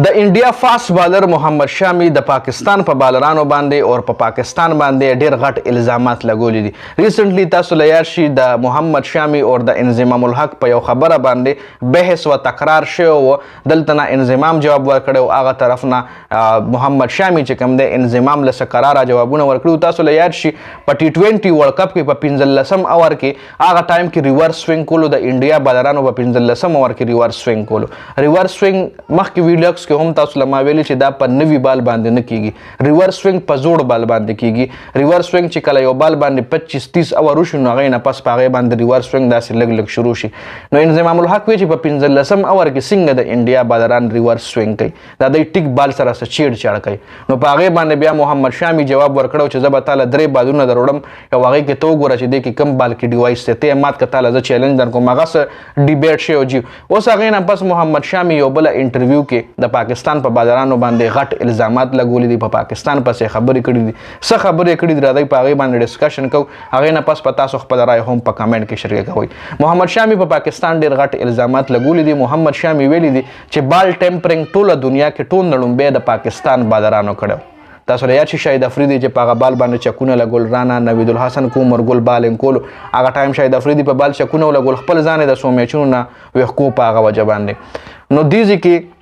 د انډیا فاست بالر محمد شامي د پاکستان په بالرانو باندې او په پاکستان باندې ډېر غټ الزامات لګولي دي. ریسنټلی تاسو له یاد شي د محمد شامي او د انضمام الحق په یو خبره باندې بحث و تکرار شوی و. دلته نه انضمام جواب ورکړی او هغه طرف نه محمد شامي چې کوم دی انضمام له څه قراره جوابونه ورکړي. تاسو له یاد شي په T20 ورلډ کپ کې په 15 اوور کې هغه ټایم کې ریورس سوینګ کولو د انډیا بالرانو په 15 اوور کې ریورس سوینګ کولو. ریورس سوینګ مخکې ویډیو کې هم تاسو لما ویلي چې دا په نوي بال باندې نه کیږي. ریورس سوینګ په زوړ بال باندې کیږي. ریورس سوینګ چې کله یو بال باندې 25-30 اوور وشي نو هغه نه پس په هغه باندې ریورس سوینګ داسې لږ لږ شروع شي. نو انضمام الحق وی چې په 15 اوور کې څنګه د انډیا بالران ریورس سوینګ کوي دا د ټیک بال سره څه چیړ چاړ کوي. نو په هغه باندې بیا محمد شامي جواب ورکړو چې زه به تعالی درې بالونه دروړم یو هغه کې تو ګوره چې د کې کم بال کې ډیوایس ته مات کته له چیلنج درکوم. هغه سره ډیبیټ شي او جی اوس هغه نه پس محمد شامي یو بل انټرویو کې د پاکستان په بالرانو باندې غټ الزامات لګولي دي. په پاکستان پسې خبرې کړې دي څه خبرې کړې دي راځي په هغه باندې ډسکشن کوو. هغه نه پس پتا سو خپل رائے هم په کمنټ کې شریک کوئ. محمد شامي په پاکستان ډېر غټ الزامات لګولي دي. محمد شامي ویلي دي چې بال ټیمپرینګ ټوله دنیا کې ټول نړومبه د پاکستان بالرانو کړو. تاسو له یاد شي شاهد افریدي چې په هغه بال باندې چکونه لګول رانا نوید الحسن کومر ګل بالینګ کولو. هغه ټایم شاهد افریدي په بال چکونه لګول خپل ځان د سو میچونو نه وښکو په هغه وجه باندې. نو دیږي کې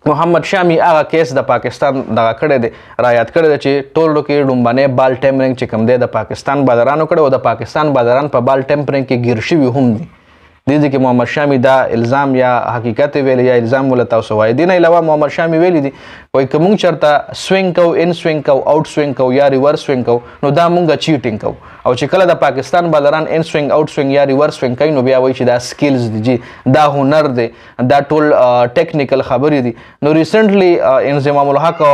محمد شامي هغه کیس د پاکستان دغه کړی دی را یاد کړی دی چې ټولو کې ډومبنې بال ټیمپرینګ چې کوم دی د پاکستان بالرانو کړی او د پاکستان بالران په بال ټیمپرینګ کې ګیر شوي هم دي. دې کې محمد شامي دا الزام یا حقیقت ویلی یا الزام ول تاسو وایي. دې نه علاوه محمد شامي ویلي دي وایي که موږ چېرته سوینګ کوو ان سوینګ کوو آوټ سوینګ کوو یا ریورس سوینګ کوو نو دا موږ چیټینګ کوو. او چې کله د پاکستان بالران ان سوینګ آوټ سوینګ یا ریورس سوینګ کوي نو بیا وایي چې دا سکلز دي جی دا هنر دی دا ټول ټیکنیکل خبرې دي. نو ریسنټلی انضمام الحق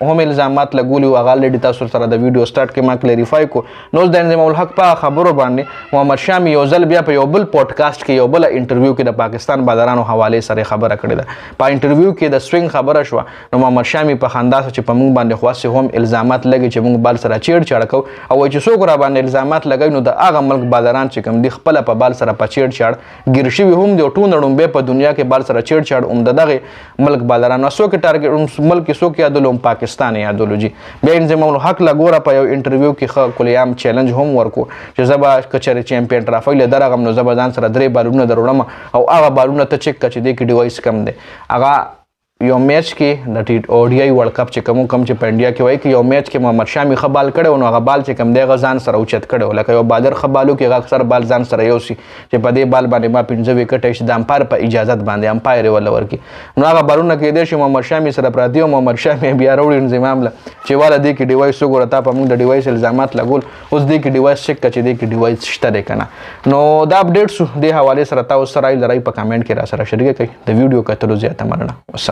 هم الزامات لګولي او هغه لري تاسو سره د ویډیو سٹارټ کې ما کلیریفای کو. نو د انضمام الحق په خبرو باندې محمد شامي یو ځل بیا په یو بل پودکاسټ کې یو بل انټرویو کې د پاکستان بالرانو حواله سره خبره کړې ده. په انټرویو کې د سوینګ خبره شو نو محمد شامي په خندا چې په موږ باندې خاصه هم الزامات لګي چې موږ بال سره چیړ چاړ کو او چې څوک را باندې الزامات لګي نو د هغه ملک بالران چې کوم دي خپل په بال سره په چیړ چاړ ګیر شوي هم دي. ټول نړومبه په دنیا کې بال سره چیړ چاړ هم دغه ملک بالران څوک ټارګټ ملک څوک یادولم پاکستان یادولو جی. بیا انضمام الحق لګوره په یو انټرویو کې کلیام چیلنج هم ورکو چې زبا کچره چمپیون ټرافی له درغم نو زبا ځان سره درې بالونه دروړم او هغه بالونه ته چک کچ دی کې ډیوایس کم دی. هغه یو میچ کې د ODI ورلډ کپ چې کوم چې په انډیا کې وایي کې یو میچ کې محمد شامي خبال کړو نو هغه بال چې کوم دی غزان سره اوچت کړو لکه یو بالر خبالو کې هغه اکثر بال ځان سره یوسي چې په دې بال باندې ما 15 وکټ شي د امپایر په اجازه باندې امپایر ول ورکی. نو هغه بالونه کې دی چې محمد شامي سره پراتی او محمد شامي بیا وروړي انضمام له چې والا دی کې ډیوایس وګوره تا په موږ د ډیوایس الزامات لګول اوس دی کې ډیوایس چک کچ دی کې ډیوایس شته دی کنه. نو دا اپډیټس د حواله سره تاسو سره لري په کمنټ کې را سره شریک کړئ. د ویډیو کتلو زیاته مننه. والسلام.